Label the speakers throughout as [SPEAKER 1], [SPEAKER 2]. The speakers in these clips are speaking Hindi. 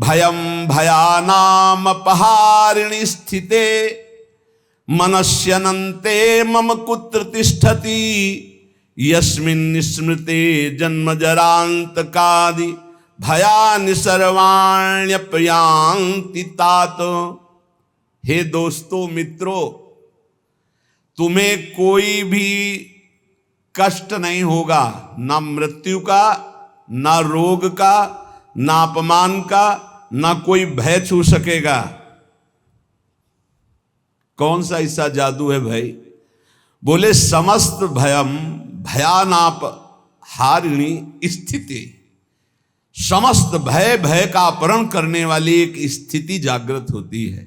[SPEAKER 1] भयम भयानामपहारिणि स्थिते मनस्यनन्ते मम कुत्र तिष्ठति यस्मिन् स्मृते जन्म जरांतकादि भयानि सर्वाण्यपयांति तात। हे दोस्तों मित्रों, तुम्हें कोई भी कष्ट नहीं होगा, ना मृत्यु का, ना रोग का, ना अपमान का, ना कोई भय छू सकेगा। कौन सा ऐसा जादू है भाई? बोले समस्त भयम भयानाप हारिणी स्थिति, समस्त भय भय का अपहरण करने वाली एक स्थिति जागृत होती है।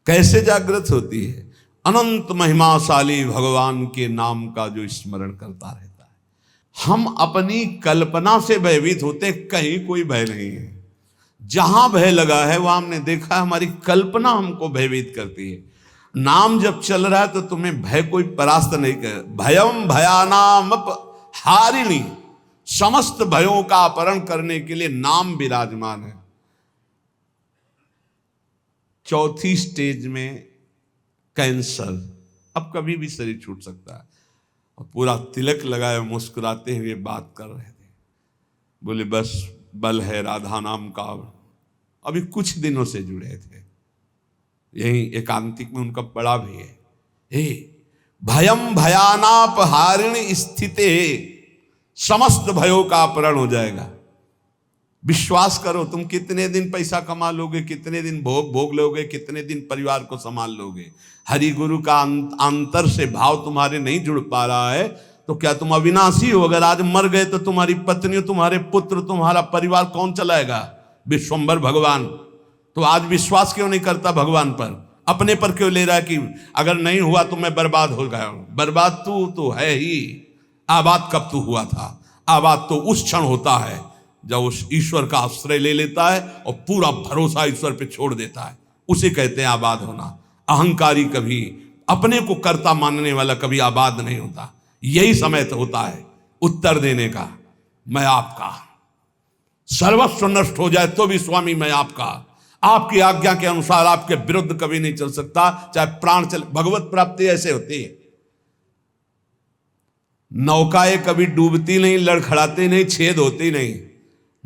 [SPEAKER 1] कैसे जागृत होती है? अनंत महिमाशाली भगवान के नाम का जो स्मरण करता रहता है। हम अपनी कल्पना से भयभीत होते, कहीं कोई भय नहीं है। जहां भय लगा है वहां हमने देखा हमारी कल्पना हमको भयभीत करती है। नाम जब चल रहा है तो तुम्हें भय कोई परास्त नहीं कर। भयम भयानामप हारिणी, समस्त भयों का अपहरण करने के लिए नाम विराजमान है। चौथी स्टेज में कैंसर, अब कभी भी शरीर छूट सकता है। और पूरा तिलक लगाए मुस्कुराते हुए बात कर रहे थे। बोले बस बल है राधा नाम का। अभी कुछ दिनों से जुड़े थे, यही एकांतिक में उनका बड़ा भी है। हे भयम भयानापहारिणी स्थिते, समस्त भयों का अपहरण हो जाएगा। विश्वास करो, तुम कितने दिन पैसा कमा लोगे, कितने दिन भोग लोगे, कितने दिन परिवार को संभाल लोगे। हरि गुरु का अंतर से भाव तुम्हारे नहीं जुड़ पा रहा है तो क्या तुम अविनाशी हो? अगर आज मर गए तो तुम्हारी पत्नी, तुम्हारे पुत्र, तुम्हारा परिवार कौन चलाएगा? विश्वंभर भगवान। तो आज विश्वास क्यों नहीं करता भगवान पर? अपने पर क्यों ले रहा है कि अगर नहीं हुआ तो मैं बर्बाद हो गया हूं? बर्बाद तू तो है ही। आबाद कब तू हुआ था? आबाद तो उस क्षण होता है जब उस ईश्वर का आश्रय ले लेता है और पूरा भरोसा ईश्वर पे छोड़ देता है, उसे कहते हैं आबाद होना। अहंकारी कभी, अपने को कर्ता मानने वाला कभी आबाद नहीं होता। यही समय तो होता है उत्तर देने का, मैं आपका। सर्वस्व नष्ट हो जाए तो भी स्वामी मैं आपका। आपकी आज्ञा के अनुसार आपके विरुद्ध कभी नहीं चल सकता, चाहे प्राण चले। भगवत प्राप्ति ऐसे होती है। नौकाएं कभी डूबती नहीं, लड़खड़ाती नहीं, छेद होती नहीं।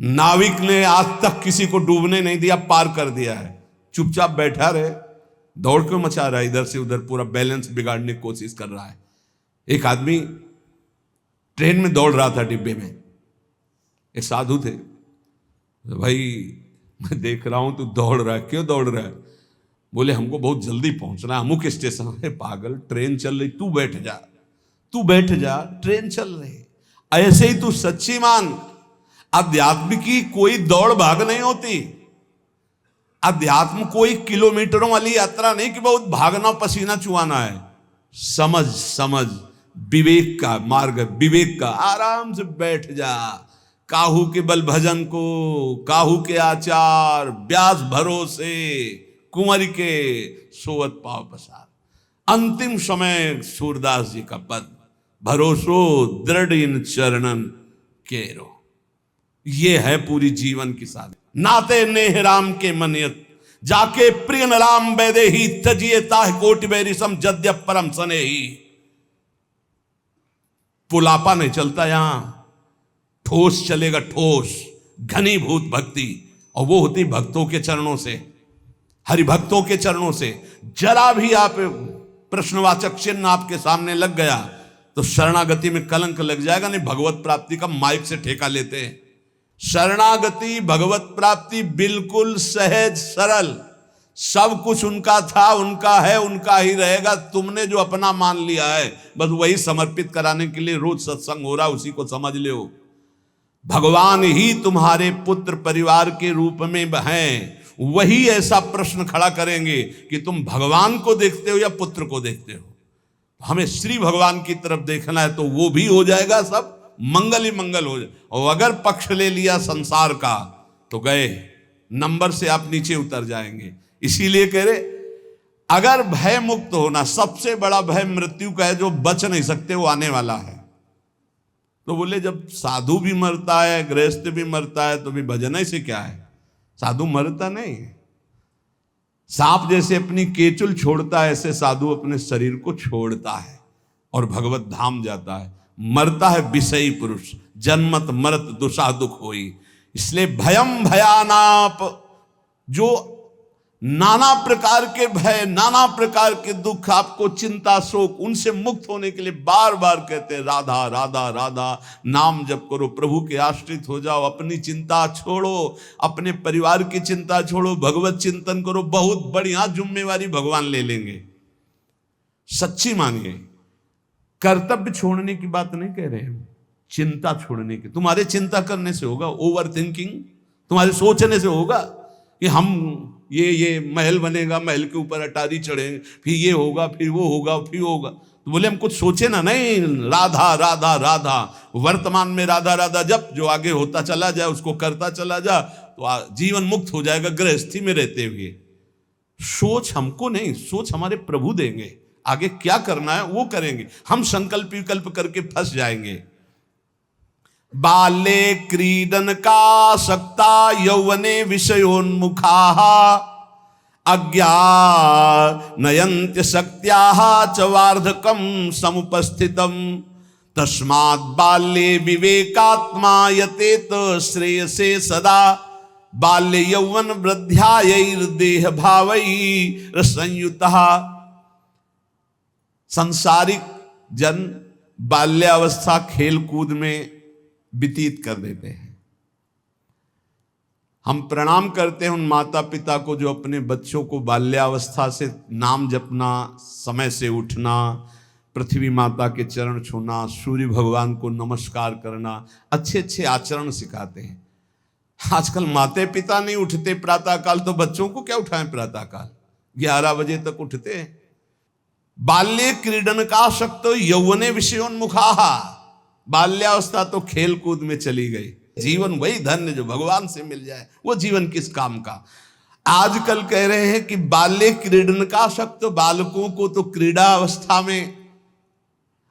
[SPEAKER 1] नाविक ने आज तक किसी को डूबने नहीं दिया, पार कर दिया है। चुपचाप बैठा रहे, दौड़ क्यों मचा रहा है इधर से उधर? पूरा बैलेंस बिगाड़ने की कोशिश कर रहा है। एक आदमी ट्रेन में दौड़ रहा था, डिब्बे में। एक साधु थे। भाई मैं देख रहा हूं तू दौड़ रहा है, क्यों दौड़ रहा है? बोले हमको बहुत जल्दी पहुंचना है अमुक स्टेशन। है पागल, ट्रेन चल रही, तू बैठ जा, तू बैठ जा, ट्रेन चल रही। ऐसे ही तू सच्ची मान, अध्यात्म की कोई दौड़ भाग नहीं होती। अध्यात्म कोई किलोमीटरों वाली यात्रा नहीं कि बहुत भागना पसीना चुआना है। समझ समझ, विवेक का मार्ग, विवेक का। आराम से बैठ जा। काहू के बल भजन को, काहू के आचार, ब्यास भरोसे, कुंवर के सोवत पाव पसार। अंतिम समय सूरदास जी का पद, भरोसो दृढ़ इन चरणन केरो। ये है पूरी जीवन की साधना। नाते नेह राम के मनियत, जाके प्रिय न राम बैदे ही, तजिए ताह कोटि बैरिसम जद्य परम सने ही। पुलापा नहीं चलता यहां, ठोस चलेगा, ठोस घनीभूत भक्ति। और वो होती भक्तों के चरणों से, हरिभक्तों के चरणों से। जरा भी आप प्रश्नवाचक चिन्ह आपके सामने लग गया तो शरणागति में कलंक लग जाएगा। नहीं, भगवत प्राप्ति का माइक से ठेका लेते हैं। शरणागति, भगवत प्राप्ति बिल्कुल सहज सरल। सब कुछ उनका था, उनका है, उनका ही रहेगा। तुमने जो अपना मान लिया है बस वही समर्पित कराने के लिए रोज सत्संग हो रहा, उसी को समझ लो। भगवान ही तुम्हारे पुत्र परिवार के रूप में हैं। वही ऐसा प्रश्न खड़ा करेंगे कि तुम भगवान को देखते हो या पुत्र को देखते हो। हमें श्री भगवान की तरफ देखना है तो वो भी हो जाएगा, सब मंगल ही मंगल हो जाए। और अगर पक्ष ले लिया संसार का तो गए, नंबर से आप नीचे उतर जाएंगे। इसीलिए कह रहे, अगर भय मुक्त होना, सबसे बड़ा भय मृत्यु का है, जो बच नहीं सकते, वो आने वाला है। तो बोले जब साधु भी मरता है, गृहस्थ भी मरता है, तो भी भजन से क्या है? साधु मरता नहीं। सांप जैसे अपनी केचुल छोड़ता है, ऐसे साधु अपने शरीर को छोड़ता है और भगवत धाम जाता है। मरता है विषयी पुरुष, जन्मत मरत दुषा दुख होई। इसलिए भयम भयानाप, जो नाना प्रकार के भय, नाना प्रकार के दुख, आपको चिंता शोक, उनसे मुक्त होने के लिए बार बार कहते हैं राधा राधा राधा। नाम जप करो, प्रभु के आश्रित हो जाओ, अपनी चिंता छोड़ो, अपने परिवार की चिंता छोड़ो, भगवत चिंतन करो। बहुत बढ़िया जिम्मेवारी भगवान ले लेंगे, सच्ची मानिए। कर्तव्य छोड़ने की बात नहीं कह रहे हैं, चिंता छोड़ने की। तुम्हारे चिंता करने से होगा, ओवर थिंकिंग, तुम्हारे सोचने से होगा कि हम ये महल बनेगा, महल के ऊपर अटारी चढ़े, फिर ये होगा, फिर वो होगा, फिर होगा। तो बोले हम कुछ सोचे ना, नहीं, राधा राधा राधा। वर्तमान में राधा राधा जप, जो आगे होता चला जाए उसको करता चला जा, तो जीवन मुक्त हो जाएगा गृहस्थी में रहते हुए। सोच हमको नहीं, सोच हमारे प्रभु देंगे। आगे क्या करना है वो करेंगे, हम संकल्प विकल्प करके फंस जाएंगे। बाले क्रीडन का सक्ता यौवने विषयोन्मुखा अज्ञानयन्त्य शक्त्याः च वार्धकं समुपस्थितम् तस्मात् बाल्ये विवेकात्मा यतेत श्रेयसे सदा बाल्य यौवन वृद्ध्यायैर्देह भावैः संयुतः। सांसारिक जन बाल्यावस्था खेल कूद में व्यतीत कर देते हैं। हम प्रणाम करते हैं उन माता पिता को जो अपने बच्चों को बाल्यावस्था से नाम जपना, समय से उठना, पृथ्वी माता के चरण छूना, सूर्य भगवान को नमस्कार करना, अच्छे अच्छे आचरण सिखाते हैं। आजकल माता पिता नहीं उठते प्रातःकाल, तो बच्चों को क्या उठाएं प्रातःकाल, 11 बजे तक उठते हैं। बाल्ये क्रीडन का शक्त यौवने विषयोन्मुखा, बाल्यावस्था तो खेल कूद में चली गई। जीवन वही धन्य जो भगवान से मिल जाए, वो जीवन किस काम का। आजकल कह रहे हैं कि बाल्य क्रीडन का शक्त, बालकों को तो क्रीड़ा अवस्था में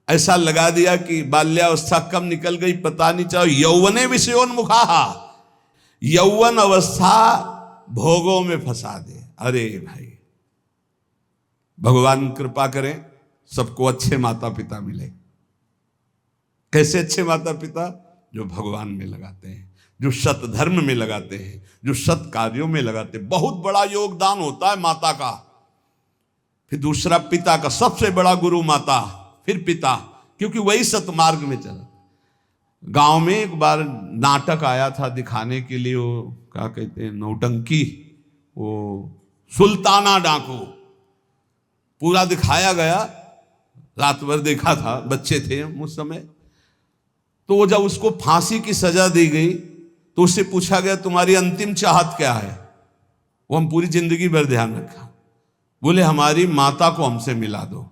[SPEAKER 1] ऐसा लगा दिया कि बाल्यावस्था कब निकल गई पता नहीं चला। यौवने विषयोन्मुखा, यौवन अवस्था भोगों में फंसा दे। अरे भाई, भगवान कृपा करें सबको अच्छे माता पिता मिले। कैसे अच्छे माता पिता? जो भगवान में लगाते हैं, जो सत धर्म में लगाते हैं, जो सत कार्यों में लगाते हैं। बहुत बड़ा योगदान होता है माता का, फिर दूसरा पिता का। सबसे बड़ा गुरु माता, फिर पिता, क्योंकि वही सतमार्ग में चला। गांव में एक बार नाटक आया था दिखाने के लिए, वो क्या कहते हैं, नौटंकी, वो सुल्ताना डाकू, पूरा दिखाया गया। रात भर देखा था, बच्चे थे उस समय। तो जब उसको फांसी की सजा दी गई तो उससे पूछा गया तुम्हारी अंतिम चाहत क्या है? वो हम पूरी जिंदगी भर ध्यान रखा। बोले हमारी माता को हमसे मिला दो।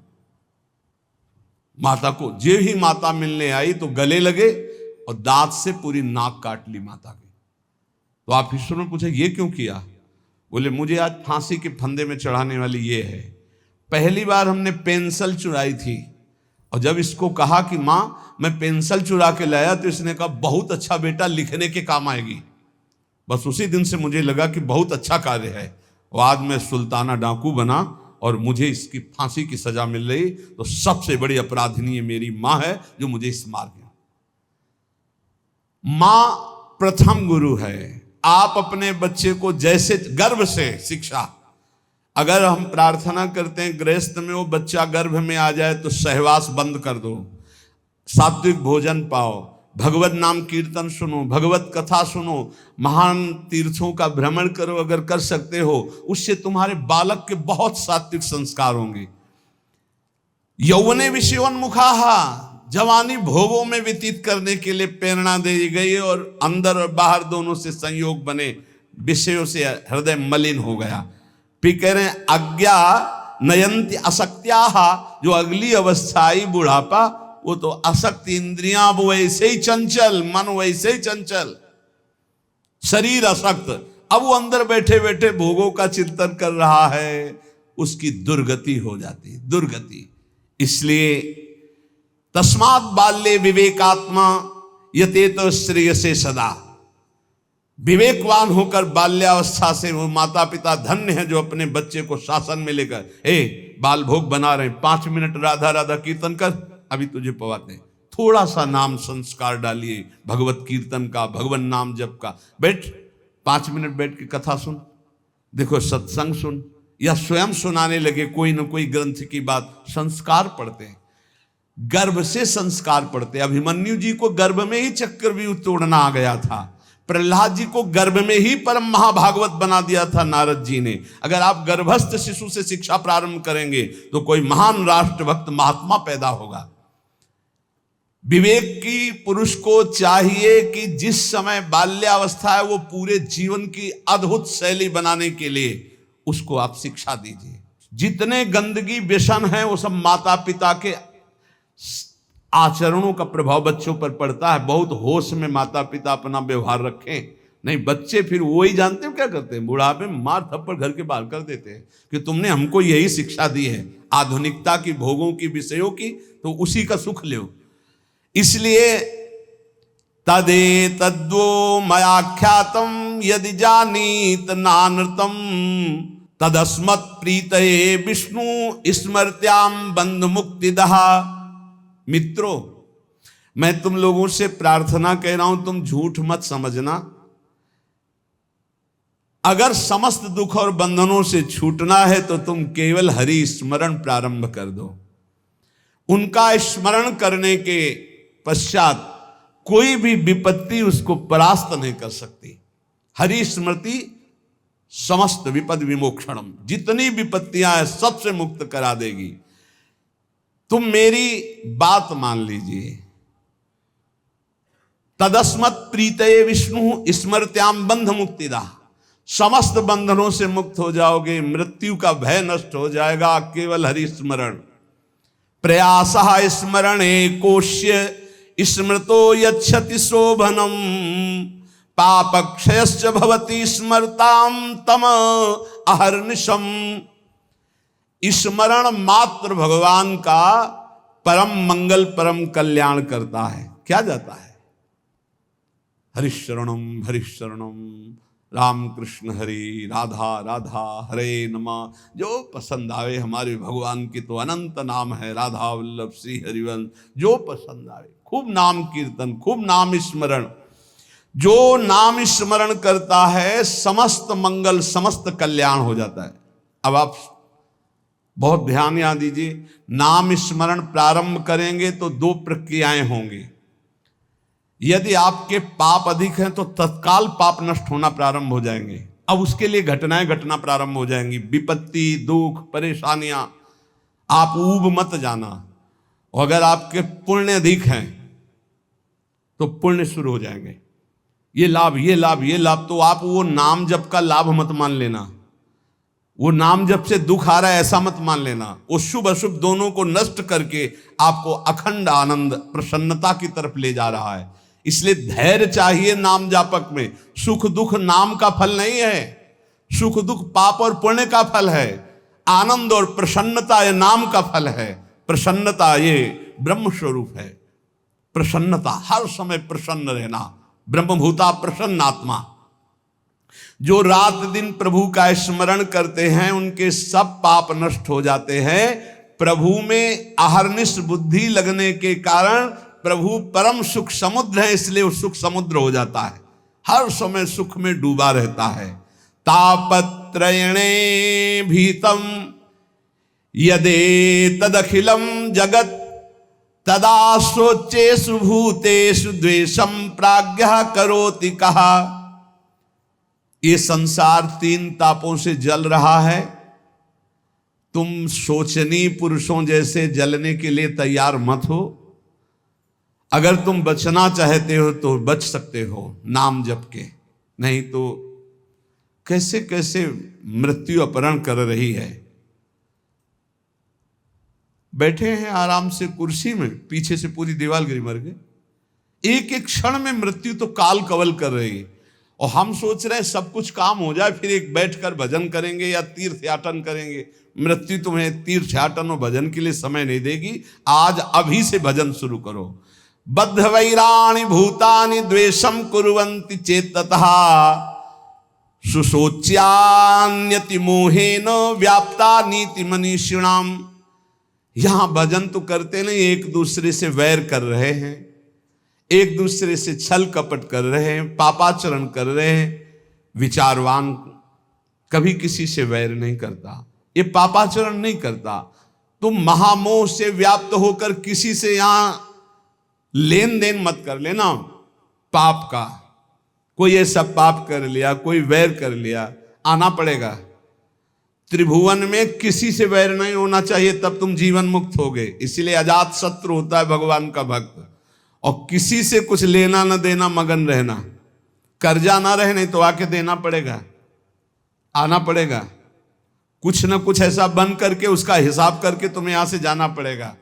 [SPEAKER 1] माता को, जे ही माता मिलने आई तो गले लगे और दांत से पूरी नाक काट ली माता की। तो आप ईश्वर ने पूछा ये क्यों किया? बोले मुझे आज फांसी के फंदे में चढ़ाने वाली ये है। पहली बार हमने पेंसिल चुराई थी, और जब इसको कहा कि माँ मैं पेंसिल चुरा के लाया, तो इसने कहा बहुत अच्छा बेटा, लिखने के काम आएगी। बस उसी दिन से मुझे लगा कि बहुत अच्छा कार्य है, और आज मैं सुल्ताना डाकू बना और मुझे इसकी फांसी की सजा मिल रही। तो सबसे बड़ी अपराधिनी मेरी माँ है जो मुझे इस मार्ग में। माँ प्रथम गुरु है। आप अपने बच्चे को जैसे गर्भ से शिक्षा, अगर हम प्रार्थना करते हैं गृहस्थ में वो बच्चा गर्भ में आ जाए तो सहवास बंद कर दो, सात्विक भोजन पाओ, भगवत नाम कीर्तन सुनो, भगवत कथा सुनो, महान तीर्थों का भ्रमण करो अगर कर सकते हो, उससे तुम्हारे बालक के बहुत सात्विक संस्कार होंगे। यौवने विषयोन्मुखा, जवानी भोगों में व्यतीत करने के लिए प्रेरणा दी गई, और अंदर और बाहर दोनों से संयोग बने, विषयों से हृदय मलिन हो गया। फिर कह रहे हैं अज्ञा नयंती असक्त्या, जो अगली अवस्था आई बुढ़ापा, वो तो असक्त, इंद्रियां वैसे ही चंचल, मन वैसे ही चंचल, शरीर असक्त। अब वो अंदर बैठे बैठे भोगों का चिंतन कर रहा है, उसकी दुर्गति हो जाती, दुर्गति। इसलिए तस्मात् बाल्ये विवेकात्मा यतेत श्रेयसे सदा। विवेकवान होकर बाल्यावस्था से वो माता पिता धन्य है जो अपने बच्चे को शासन में लेकर, बाल भोग बना रहे हैं, 5 मिनट राधा राधा कीर्तन कर, अभी तुझे पवाते हैं, थोड़ा सा नाम संस्कार डालिए भगवत कीर्तन का, भगवान नाम जप का, बैठ 5 मिनट बैठ के कथा सुन, देखो सत्संग सुन, या स्वयं सुनाने लगे कोई न कोई ग्रंथ की बात। संस्कार पढ़ते हैं, गर्भ से संस्कार पढ़ते। अभिमन्यु जी को गर्भ में ही चक्रव्यूह तोड़ना आ गया था, प्रहलाद जी को गर्भ में ही परम महाभागवत बना दिया था नारद जी ने। अगर आप गर्भस्थ शिशु से शिक्षा प्रारंभ करेंगे तो कोई महान राष्ट्रभक्त महात्मा पैदा होगा। विवेक की पुरुष को चाहिए कि जिस समय बाल्यावस्था है वो पूरे जीवन की अद्भुत शैली बनाने के लिए उसको आप शिक्षा दीजिए। जितने गंदगी व्यसन है वो सब माता पिता के आचरणों का प्रभाव बच्चों पर पड़ता है। बहुत होश में माता पिता अपना व्यवहार रखें, नहीं बच्चे फिर वो ही जानते हो क्या करते हैं, बुढ़ापे में मार थप्पड़ घर के बाहर कर देते हैं कि तुमने हमको यही शिक्षा दी है आधुनिकता की, भोगों की, विषयों की, तो उसी का सुख लो। इसलिए तदे तद्वो मयाख्यातम यदि जानीत नानृतम तदस्मत् प्रीतये विष्णु स्मृत्याम बंध मुक्तिदहा। मित्रों, मैं तुम लोगों से प्रार्थना कह रहा हूं, तुम झूठ मत समझना। अगर समस्त दुख और बंधनों से छूटना है तो तुम केवल हरि स्मरण प्रारंभ कर दो। उनका स्मरण करने के पश्चात कोई भी विपत्ति उसको परास्त नहीं कर सकती। हरि स्मृति समस्त विपद विमोक्षणम, जितनी विपत्तियां हैं सबसे मुक्त करा देगी। तुम मेरी बात मान लीजिए। तदस्मत् प्रीतये विष्णु स्मृत्याम बंध मुक्तिदा, समस्त बंधनों से मुक्त हो जाओगे, मृत्यु का भय नष्ट हो जाएगा केवल हरि स्मरण। प्रयासः स्मरणे कोश्य स्मृतो यच्छति शोभनम पापक्षयश्च भवति स्मरताम तम अहर्निशम। स्मरण मात्र भगवान का परम मंगल परम कल्याण करता है। क्या जाता है? हरिशरणम हरिशरणम, राम कृष्ण हरि, राधा राधा, हरे नमः। जो पसंद आवे, हमारे भगवान की तो अनंत नाम है, राधा वल्लभ श्री हरिवंश, जो पसंद आवे। खूब नाम कीर्तन, खूब नाम स्मरण। जो नाम स्मरण करता है समस्त मंगल समस्त कल्याण हो जाता है। अब आप बहुत ध्यान यहाँ दीजिए, नाम स्मरण प्रारंभ करेंगे तो 2 प्रक्रियाएं होंगी। यदि आपके पाप अधिक हैं तो तत्काल पाप नष्ट होना प्रारंभ हो जाएंगे। अब उसके लिए घटनाएं घटना प्रारंभ हो जाएंगी, विपत्ति, दुख, परेशानियां। आप ऊब मत जाना। अगर आपके पुण्य अधिक हैं तो पुण्य शुरू हो जाएंगे, ये लाभ ये लाभ ये लाभ। तो आप वो नाम जप का लाभ मत मान लेना, वो नाम जप से दुख आ रहा है ऐसा मत मान लेना। वो शुभ अशुभ दोनों को नष्ट करके आपको अखंड आनंद प्रसन्नता की तरफ ले जा रहा है। इसलिए धैर्य चाहिए नाम जापक में। सुख दुख नाम का फल नहीं है, सुख दुख पाप और पुण्य का फल है। आनंद और प्रसन्नता ये नाम का फल है। प्रसन्नता ये ब्रह्म स्वरूप है। प्रसन्नता, हर समय प्रसन्न रहना, ब्रह्मभूता प्रसन्न आत्मा। जो रात दिन प्रभु का स्मरण करते हैं उनके सब पाप नष्ट हो जाते हैं। प्रभु में अहर्निश बुद्धि लगने के कारण प्रभु परम सुख समुद्र है, इसलिए वो सुख समुद्र हो जाता है, हर समय सुख में डूबा रहता है। तापत्रयणे भीतम यदे तदखिलम जगत तदा शोचेषु भूतेषु द्वेषम प्राज्ञः करोति कहा। ये संसार 3 तापों से जल रहा है। तुम शोचनीय पुरुषों जैसे जलने के लिए तैयार मत हो। अगर तुम बचना चाहते हो तो बच सकते हो नाम जप के, नहीं तो कैसे कैसे मृत्यु अपहरण कर रही है। बैठे हैं आराम से कुर्सी में, पीछे से पूरी दीवार गिरी मर गए। एक एक क्षण में मृत्यु तो काल कवल कर रही है और हम सोच रहे हैं सब कुछ काम हो जाए फिर एक बैठकर भजन करेंगे या तीर्थयाटन करेंगे। मृत्यु तुम्हें तीर्थयाटन और भजन के लिए समय नहीं देगी। आज अभी से भजन शुरू करो। बद्ध वैराणि भूतानि द्वेषम कुर्वन्ति चेततः सुशोच्यान्यति मोहेन व्याप्ता नीति मनीषिणाम। यहां भजन तो करते नहीं, एक दूसरे से वैर कर रहे हैं, एक दूसरे से छल कपट कर रहे हैं, पापाचरण कर रहे हैं। विचारवान कभी किसी से वैर नहीं करता, ये पापाचरण नहीं करता। तुम महामोह से व्याप्त होकर किसी से यहां लेन देन मत कर लेना पाप का। कोई ऐसा पाप कर लिया, कोई वैर कर लिया, आना पड़ेगा। त्रिभुवन में किसी से वैर नहीं होना चाहिए, तब तुम जीवन मुक्त होगे। इसलिए अजात शत्रु होता है भगवान का भक्त। और किसी से कुछ लेना न देना, मगन रहना, कर्जा ना रहे, नहीं तो आके देना पड़ेगा, आना पड़ेगा। कुछ ना कुछ ऐसा बन करके उसका हिसाब करके तुम्हें यहां से जाना पड़ेगा।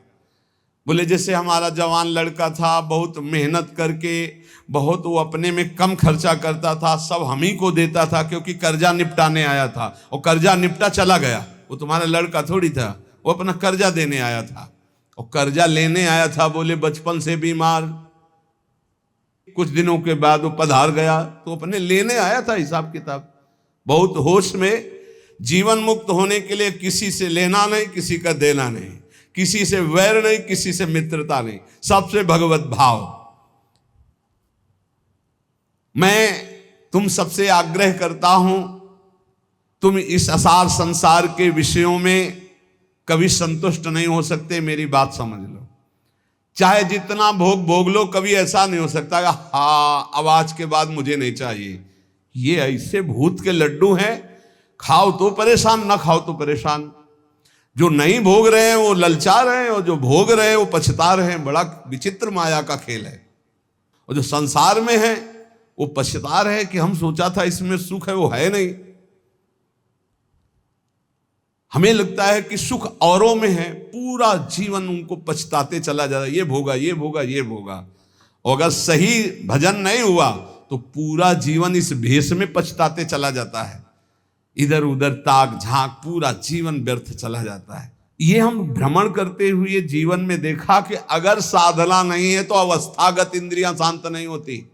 [SPEAKER 1] बोले जैसे हमारा जवान लड़का था, बहुत मेहनत करके, बहुत वो अपने में कम खर्चा करता था, सब हम ही को देता था क्योंकि कर्जा निपटाने आया था। और कर्जा निपटा चला गया, वो तुम्हारा लड़का थोड़ी था, वो अपना कर्जा देने आया था। और कर्जा लेने आया था, बोले बचपन से बीमार, कुछ दिनों के बाद वो पधार गया, तो अपने लेने आया था हिसाब किताब। बहुत होश में, जीवन मुक्त होने के लिए किसी से लेना नहीं, किसी का देना नहीं, किसी से वैर नहीं, किसी से मित्रता नहीं, सबसे भगवत भाव। मैं तुम सबसे आग्रह करता हूं, तुम इस असार संसार के विषयों में कभी संतुष्ट नहीं हो सकते, मेरी बात समझ लो। चाहे जितना भोग भोग लो, कभी ऐसा नहीं हो सकता कि हाँ अब आज के बाद मुझे नहीं चाहिए। ये ऐसे भूत के लड्डू हैं, खाओ तो परेशान, ना खाओ तो परेशान। जो नहीं भोग रहे हैं वो ललचा रहे हैं, और जो भोग रहे हैं वो पछता रहे हैं। बड़ा विचित्र माया का खेल है। और जो संसार में है वो पछता रहे हैं कि हम सोचा था इसमें सुख है, वो है नहीं। हमें लगता है कि सुख औरों में है, पूरा जीवन उनको पछताते चला जाता है, ये भोगा, ये भोगा, ये भोगा। और अगर सही भजन नहीं हुआ तो पूरा जीवन इस भेष में पछताते चला जाता है, इधर उधर ताक झांक, पूरा जीवन व्यर्थ चला जाता है। ये हम भ्रमण करते हुए जीवन में देखा कि अगर साधना नहीं है तो अवस्थागत इंद्रियां शांत नहीं होती।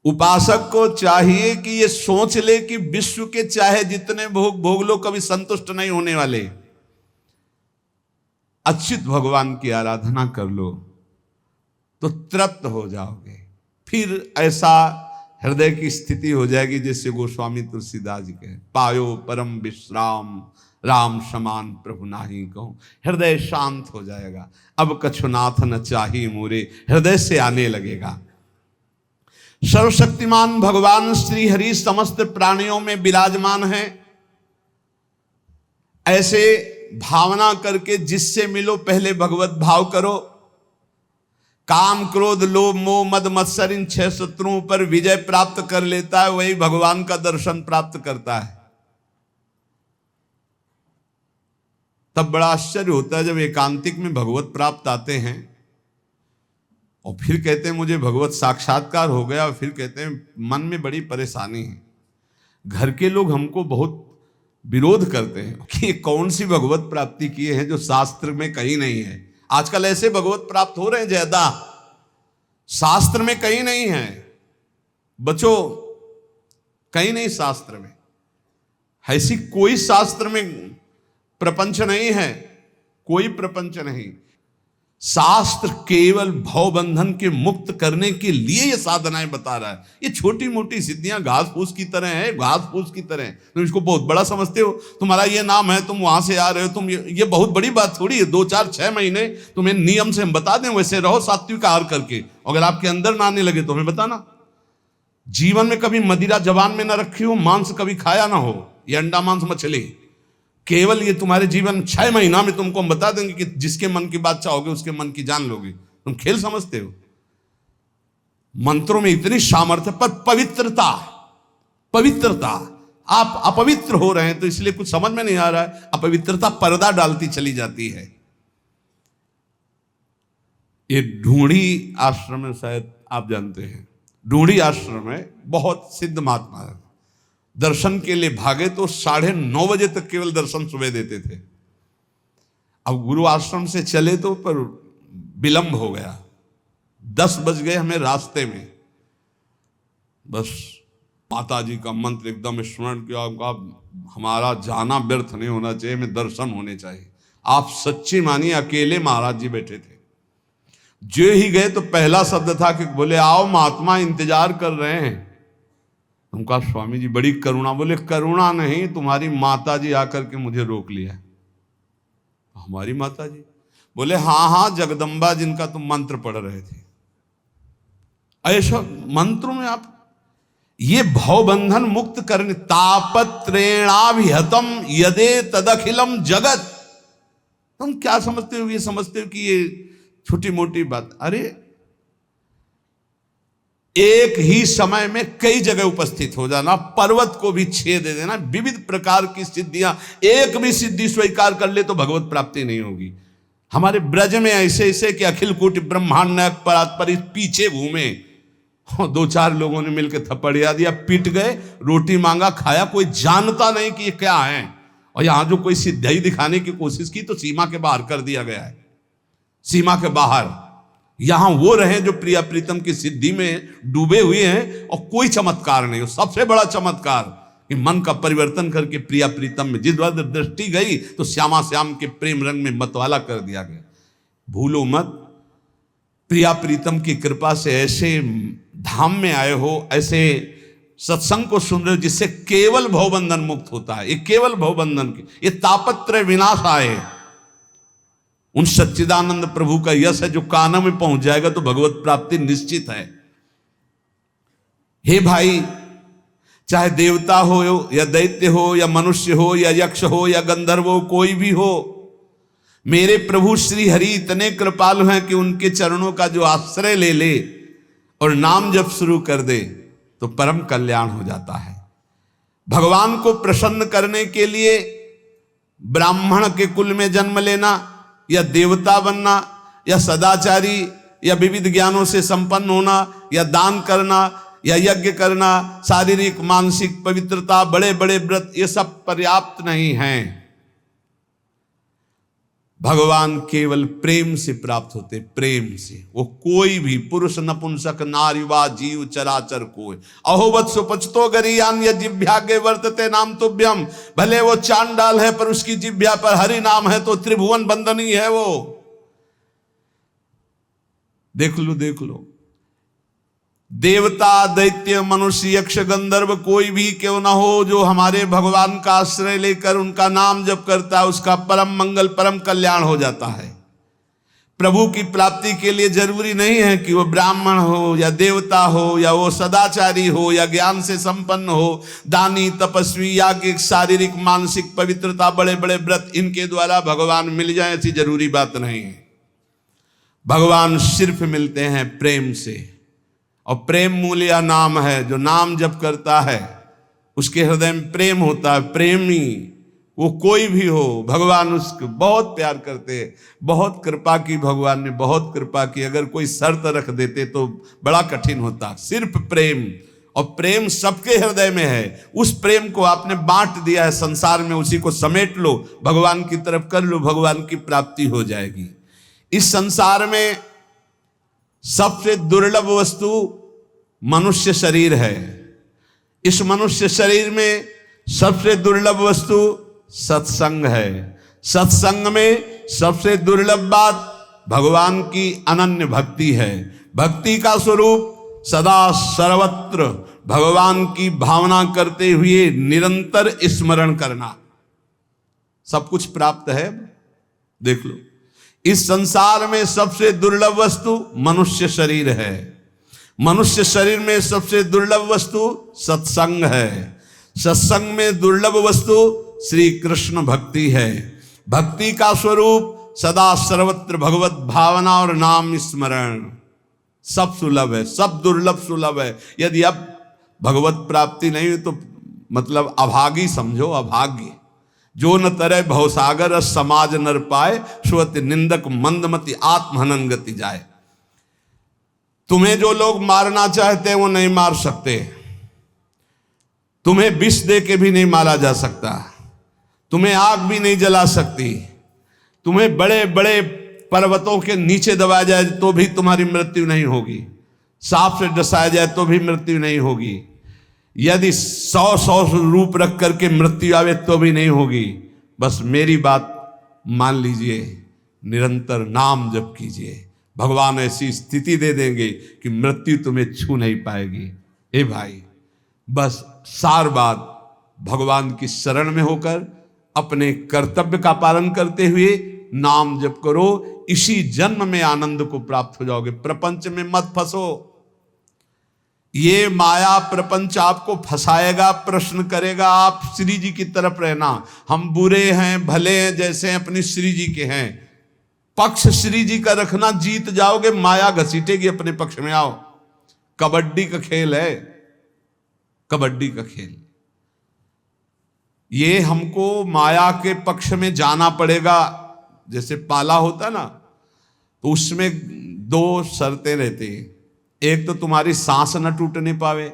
[SPEAKER 1] उपासक को चाहिए कि ये सोच ले कि विश्व के चाहे जितने भोग भोग लो, कभी संतुष्ट नहीं होने वाले। अच्युत भगवान की आराधना कर लो तो तृप्त हो जाओगे। फिर ऐसा हृदय की स्थिति हो जाएगी जैसे गोस्वामी तुलसीदास जी कहे, पायो परम विश्राम राम समान प्रभु नाही कहूं। हृदय शांत हो जाएगा। अब कछुनाथ न चाही मोरे, हृदय से आने लगेगा। सर्वशक्तिमान भगवान श्री हरि समस्त प्राणियों में विराजमान है। ऐसे भावना करके जिससे मिलो पहले भगवत भाव करो। काम क्रोध लोभ मोह मद मत्सर इन 6 शत्रुओं पर विजय प्राप्त कर लेता है, वही भगवान का दर्शन प्राप्त करता है। तब बड़ा आश्चर्य होता है जब एकांतिक में भगवत प्राप्त आते हैं और फिर कहते हैं मुझे भगवत साक्षात्कार हो गया, और फिर कहते हैं मन में बड़ी परेशानी है। घर के लोग हमको बहुत विरोध करते हैं कि कौन सी भगवत प्राप्ति किए हैं जो शास्त्र में कहीं नहीं है। आजकल ऐसे भगवत प्राप्त हो रहे हैं ज्यादा, शास्त्र में कहीं नहीं है। बचो, कहीं नहीं शास्त्र में, ऐसी कोई शास्त्र में प्रपंच नहीं है, कोई प्रपंच नहीं। शास्त्र केवल भवबंधन के मुक्त करने के लिए ये साधनाएं बता रहा है। ये छोटी मोटी सिद्धियां घास फूस की तरह है, घास फूस की तरह। तुम इसको बहुत बड़ा समझते हो, तुम्हारा ये नाम है, तुम वहां से आ रहे हो, तुम ये बहुत बड़ी बात थोड़ी है। 2 4 6 महीने तुम्हें नियम से हम बता दें, वैसे रहो सात्विक आहार करके। अगर आपके अंदर ना आने लगे तो हमें बताना। जीवन में कभी मदिरा जबान में ना रखी हो, मांस कभी खाया ना हो, ये अंडा मांस मछली, केवल ये तुम्हारे जीवन 6 महीना में तुमको हम बता देंगे कि जिसके मन की बात चाहोगे उसके मन की जान लोगे। तुम खेल समझते हो? मंत्रों में इतनी सामर्थ्य, पर पवित्रता, पवित्रता, आप अपवित्र हो रहे हैं तो इसलिए कुछ समझ में नहीं आ रहा है। अपवित्रता पर्दा डालती चली जाती है। ये ढूंढी आश्रम में, शायद आप जानते हैं, ढूंढी आश्रम में बहुत सिद्ध महात्मा है। दर्शन के लिए भागे तो 9:30 बजे तक केवल दर्शन सुबह देते थे। अब गुरु आश्रम से चले तो पर विलंब हो गया, 10 बज गए हमें रास्ते में, बस माता जी का मंत्र एकदम स्मरण किया, हमारा जाना व्यर्थ नहीं होना चाहिए, हमें दर्शन होने चाहिए। आप सच्ची मानिए, अकेले महाराज जी बैठे थे। जो ही गए तो पहला शब्द था कि बोले आओ महात्मा इंतजार कर रहे हैं। हम कहा स्वामी जी बड़ी करुणा। बोले करुणा नहीं, तुम्हारी माता जी आकर के मुझे रोक लिया। हमारी माता जी? बोले हाँ हाँ, जगदम्बा जिनका तुम मंत्र पढ़ रहे थे। ऐसा मंत्रों में आप ये भवबंधन मुक्त करने, तापत्रेणाभिहतम यदे तदखिलम जगत। तुम क्या समझते हो? ये समझते हो कि ये छोटी मोटी बात? अरे एक ही समय में कई जगह उपस्थित हो जाना, पर्वत को भी छेद दे देना, विविध प्रकार की सिद्धियां, एक भी सिद्धि स्वीकार कर ले तो भगवत प्राप्ति नहीं होगी। हमारे ब्रज में ऐसे ऐसे कि अखिल कोटि ब्रह्मांड नायक परात्पर पीछे घूमे, 2-4 लोगों ने मिलकर थप्पड़िया दिया, पीट गए, रोटी मांगा, खाया, कोई जानता नहीं कि ये क्या है। और यहां जो कोई सिद्धि दिखाने की कोशिश की तो सीमा के बाहर कर दिया गया है, सीमा के बाहर। यहां वो रहे जो प्रिया प्रीतम की सिद्धि में डूबे हुए हैं और कोई चमत्कार नहीं हो। सबसे बड़ा चमत्कार कि मन का परिवर्तन करके प्रिया प्रीतम में जिस वक्त दृष्टि गई तो श्यामा श्याम के प्रेम रंग में मतवाला कर दिया गया। भूलो मत, प्रिया प्रीतम की कृपा से ऐसे धाम में आए हो, ऐसे सत्संग को सुन रहे हो जिससे केवल भवबंधन मुक्त होता है। ये केवल भवबंधन की, ये तापत्रय विनाश आए, उन सच्चिदानंद प्रभु का यश है जो कानों में पहुंच जाएगा तो भगवत प्राप्ति निश्चित है। हे भाई, चाहे देवता हो या दैत्य हो या मनुष्य हो या यक्ष हो या गंधर्व हो, कोई भी हो, मेरे प्रभु श्री हरि इतने कृपालु हैं कि उनके चरणों का जो आश्रय ले ले और नाम जप शुरू कर दे तो परम कल्याण हो जाता है। भगवान को प्रसन्न करने के लिए ब्राह्मण के कुल में जन्म लेना या देवता बनना या सदाचारी या विविध ज्ञानों से संपन्न होना या दान करना या यज्ञ करना, शारीरिक मानसिक पवित्रता, बड़े बड़े व्रत, ये सब पर्याप्त नहीं हैं। भगवान केवल प्रेम से प्राप्त होते, प्रेम से। वो कोई भी पुरुष नपुंसक नारीवा जीव चराचर कोई अहोवत सुपचतो गरियान या जिभ्यागे वर्तते नाम तुभ्यम। भले वो चांडाल है पर उसकी जिभ्या पर हरि नाम है तो त्रिभुवन बंदनी है वो। देख लो देख लो, देवता दैत्य मनुष्य यक्ष गंधर्व कोई भी क्यों ना हो, जो हमारे भगवान का आश्रय लेकर उनका नाम जप करता है उसका परम मंगल परम कल्याण हो जाता है। प्रभु की प्राप्ति के लिए जरूरी नहीं है कि वो ब्राह्मण हो या देवता हो या वो सदाचारी हो या ज्ञान से संपन्न हो, दानी तपस्वी या कि शारीरिक मानसिक पवित्रता, बड़े बड़े व्रत, इनके द्वारा भगवान मिल जाए ऐसी जरूरी बात नहीं है। भगवान सिर्फ मिलते हैं प्रेम से, और प्रेम मूल्य नाम है। जो नाम जप करता है उसके हृदय में प्रेम होता है। प्रेमी वो कोई भी हो, भगवान उसको बहुत प्यार करते हैं। बहुत कृपा की, भगवान ने बहुत कृपा की। अगर कोई शर्त रख देते तो बड़ा कठिन होता। सिर्फ प्रेम, और प्रेम सबके हृदय में है। उस प्रेम को आपने बांट दिया है संसार में, उसी को समेट लो, भगवान की तरफ कर लो, भगवान की प्राप्ति हो जाएगी। इस संसार में सबसे दुर्लभ वस्तु मनुष्य शरीर है। इस मनुष्य शरीर में सबसे दुर्लभ वस्तु सत्संग है। सत्संग में सबसे दुर्लभ बात भगवान की अनन्य भक्ति है। भक्ति का स्वरूप सदा सर्वत्र भगवान की भावना करते हुए निरंतर स्मरण करना। सब कुछ प्राप्त है। देख लो, इस संसार में सबसे दुर्लभ वस्तु मनुष्य शरीर है। मनुष्य शरीर में सबसे दुर्लभ वस्तु सत्संग है। सत्संग में दुर्लभ वस्तु श्री कृष्ण भक्ति है। भक्ति का स्वरूप सदा सर्वत्र भगवत भावना और नाम स्मरण। सब सुलभ है, सब दुर्लभ सुलभ है। यदि अब भगवत प्राप्ति नहीं हुई तो मतलब अभागी समझो, अभाग्य। जो न तरह भवसागर समाज नर पाए, श्रुति निंदक मंदमति आत्महनन गति जाए। तुम्हें जो लोग मारना चाहते हैं वो नहीं मार सकते। तुम्हें विष दे के भी नहीं मारा जा सकता। तुम्हें आग भी नहीं जला सकती। तुम्हें बड़े बड़े पर्वतों के नीचे दबाया जाए तो भी तुम्हारी मृत्यु नहीं होगी, सांप से डसाया जाए तो भी मृत्यु नहीं होगी, यदि 100 रूप रख करके मृत्यु आवे तो भी नहीं होगी। बस मेरी बात मान लीजिए, निरंतर नाम जप कीजिए, भगवान ऐसी स्थिति दे देंगे कि मृत्यु तुम्हें छू नहीं पाएगी। ए भाई, बस सार बात भगवान की शरण में होकर अपने कर्तव्य का पालन करते हुए नाम जप करो, इसी जन्म में आनंद को प्राप्त हो जाओगे। प्रपंच में मत फंसो, ये माया प्रपंच आपको फंसाएगा, प्रश्न करेगा। आप श्री जी की तरफ रहना, हम बुरे हैं भले हैं जैसे अपनी श्री जी के हैं, पक्ष श्री जी का रखना, जीत जाओगे। माया घसीटेगी अपने पक्ष में। आओ, कबड्डी का खेल है, कबड्डी का खेल। ये हमको माया के पक्ष में जाना पड़ेगा। जैसे पाला होता ना, तो उसमें 2 शर्तें रहती हैं। एक तो तुम्हारी सांस न टूटने पावे,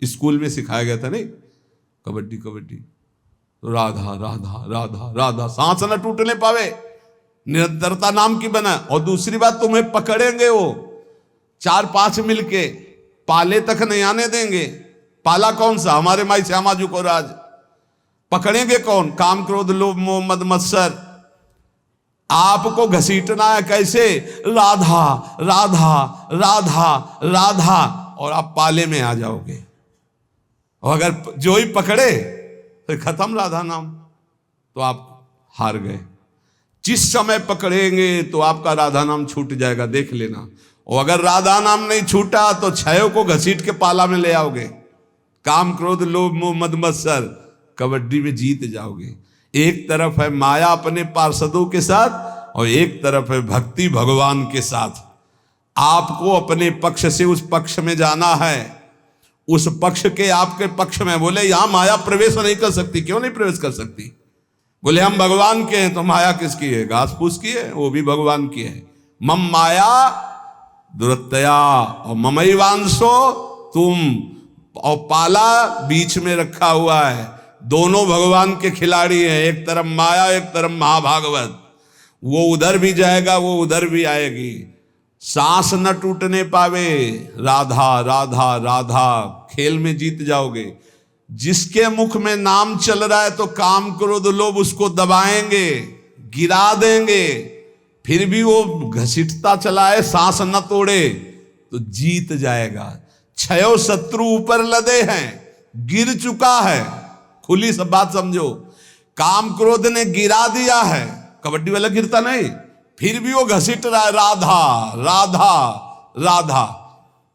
[SPEAKER 1] स्कूल में सिखाया गया था नहीं, कबड्डी कबड्डी तो राधा राधा राधा राधा, सांस न टूटने पावे, निरंतरता नाम की बना। और दूसरी बात, तुम्हें पकड़ेंगे वो 4-5 मिलके, पाले तक नहीं आने देंगे। पाला कौन सा? हमारे माई श्यामा जी को राज। पकड़ेंगे कौन? काम क्रोध लोभ मोह मद मत्सर। आपको घसीटना है कैसे? राधा राधा राधा राधा, और आप पाले में आ जाओगे। और अगर जो ही पकड़े तो खत्म राधा नाम, तो आप हार गए। जिस समय पकड़ेंगे तो आपका राधा नाम छूट जाएगा, देख लेना। और अगर राधा नाम नहीं छूटा तो छयों को घसीट के पाला में ले आओगे। काम क्रोध लोभ मोह मद मत्सर, कबड्डी में जीत जाओगे। एक तरफ है माया अपने पार्षदों के साथ, और एक तरफ है भक्ति भगवान के साथ। आपको अपने पक्ष से उस पक्ष में जाना है, उस पक्ष के आपके पक्ष में। बोले यहां माया प्रवेश नहीं कर सकती। क्यों नहीं प्रवेश कर सकती? बोले हम भगवान के हैं। तो माया किसकी है? घास फूस की है, वो भी भगवान की है। मम माया दुरत्तया और ममैवांशो तुम, और पाला बीच में रखा हुआ है। दोनों भगवान के खिलाड़ी हैं, एक तरफ माया एक तरफ महाभागवत। वो उधर भी जाएगा, वो उधर भी आएगी। सांस न टूटने पावे, राधा राधा राधा, खेल में जीत जाओगे। जिसके मुख में नाम चल रहा है तो काम क्रोध लोभ उसको दबाएंगे, गिरा देंगे, फिर भी वो घसीटता चला है, सांस न तोड़े तो जीत जाएगा। 6 शत्रु ऊपर लदे हैं, गिर चुका है। खुली सब बात समझो, काम क्रोध ने गिरा दिया है, कबड्डी वाला गिरता नहीं, फिर भी वो घसीट रहा है, राधा राधा राधा।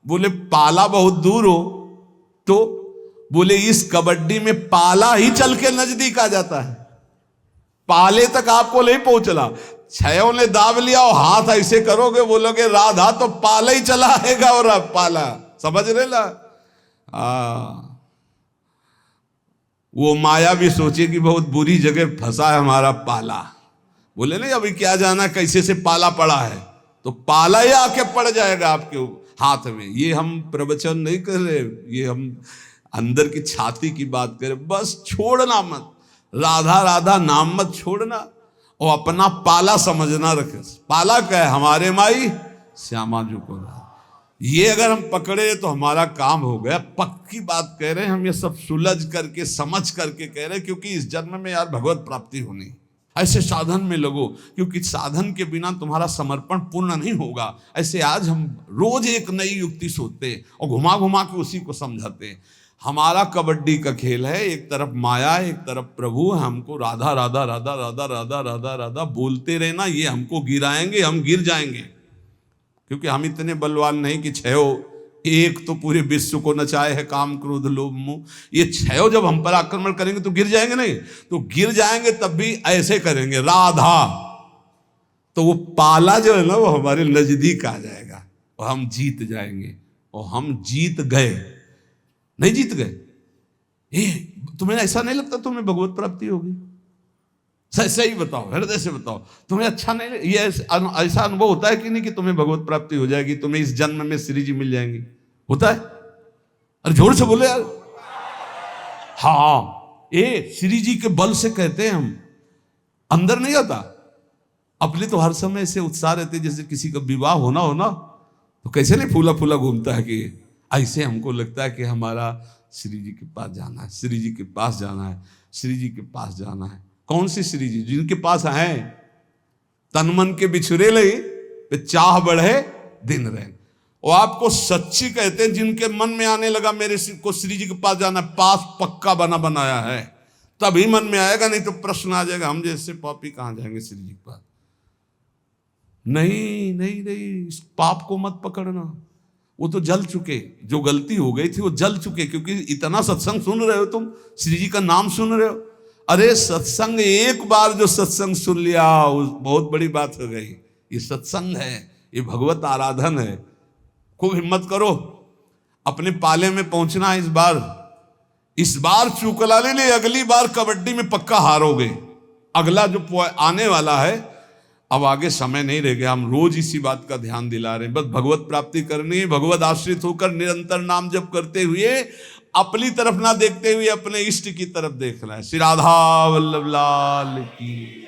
[SPEAKER 1] बोले पाला बहुत दूर हो, तो बोले इस कबड्डी में पाला ही चल के नजदीक आ जाता है, पाले तक आपको नहीं पहुंचला। 6 ने दाब लिया और हाथ ऐसे करोगे, बोलोगे राधा, तो पाला ही चला आएगा। और अब पाला समझ रहे ला? वो माया भी सोचे कि बहुत बुरी जगह फंसा है हमारा पाला। बोले नहीं, अभी क्या जाना कैसे से पाला पड़ा है, तो पाला ही आके पड़ जाएगा आपके हाथ में। ये हम प्रवचन नहीं कर रहे, ये हम अंदर की छाती की बात करें। बस छोड़ना मत, राधा राधा नाम मत छोड़ना, और अपना पाला समझना रखे। पाला क्या है? हमारे माई श्यामा जी को राज। ये अगर हम पकड़े तो हमारा काम हो गया। पक्की बात कह रहे हैं हम, ये सब सुलझ करके समझ करके कह रहे हैं, क्योंकि इस जन्म में यार भगवत प्राप्ति होनी। ऐसे साधन में लगो, क्योंकि साधन के बिना तुम्हारा समर्पण पूर्ण नहीं होगा। ऐसे आज हम रोज एक नई युक्ति सोचते और घुमा घुमा के उसी को समझाते। हमारा कबड्डी का खेल है, एक तरफ माया एक तरफ प्रभु। हमको राधा राधा राधा राधा राधा राधा राधा बोलते रहना, ये हमको गिराएंगे, हम गिर जाएंगे। क्योंकि हम इतने बलवान नहीं कि 6 एक तो पूरे विश्व को नचाए है, काम क्रोध लोभ मोह। ये 6 जब हम पर आक्रमण करेंगे तो गिर जाएंगे नहीं, तो गिर जाएंगे तब भी ऐसे करेंगे राधा, तो वो पाला जो है ना वो हमारे नजदीक आ जाएगा और हम जीत जाएंगे। और हम जीत गए, नहीं जीत गए। तुम्हें ऐसा नहीं लगता तुम्हें भगवत प्राप्ति होगी? सही बताओ, हृदय से बताओ, तुम्हें अच्छा नहीं? ये ऐसा अनुभव होता है कि नहीं कि तुम्हें भगवत प्राप्ति हो जाएगी, तुम्हें इस जन्म में श्री जी मिल जाएंगी? होता है? अरे जोर से बोले यार। हाँ, ये श्री जी के बल से कहते हैं हम, अंदर नहीं आता। अपने तो हर समय ऐसे उत्साह रहते, जैसे किसी का विवाह होना तो कैसे नहीं फूला फूला घूमता है कि ऐसे हमको लगता है कि हमारा श्री जी के पास जाना है, श्री जी के पास जाना है, श्री जी के पास जाना है। कौन सी श्री जी? जिनके पास हैं तन मन के बिछुरे लई पे चाह बढ़े दिन रहे। और आपको सच्ची कहते हैं, जिनके मन में आने लगा मेरे को श्री जी के पास जाना है, पास पक्का बना बनाया है, तभी मन में आएगा, नहीं तो प्रश्न आ जाएगा हम जैसे पापी कहां जाएंगे श्री जी के पास। नहीं नहीं नहीं, इस पाप को मत पकड़ना, वो तो जल चुके, जो गलती हो गई थी वो जल चुके। क्योंकि इतना सत्संग सुन रहे हो तुम, श्री जी का नाम सुन रहे हो, अरे सत्संग एक बार जो सत्संग सुन लिया बहुत बड़ी बात हो गई। ये सत्संग है, ये भगवत आराधन है। खूब हिम्मत करो, अपने पाले में पहुंचना है इस बार चूकला ले ले, अगली बार कबड्डी में पक्का हारोगे। अगला जो आने वाला है, अब आगे समय नहीं रह गया, हम रोज इसी बात का ध्यान दिला रहे हैं। बस भगवत प्राप्ति करनी है, भगवत आश्रित होकर निरंतर नाम जप करते हुए, अपनी तरफ ना देखते हुए अपने इष्ट की तरफ देखना है। श्री राधा वल्लभ लाल की।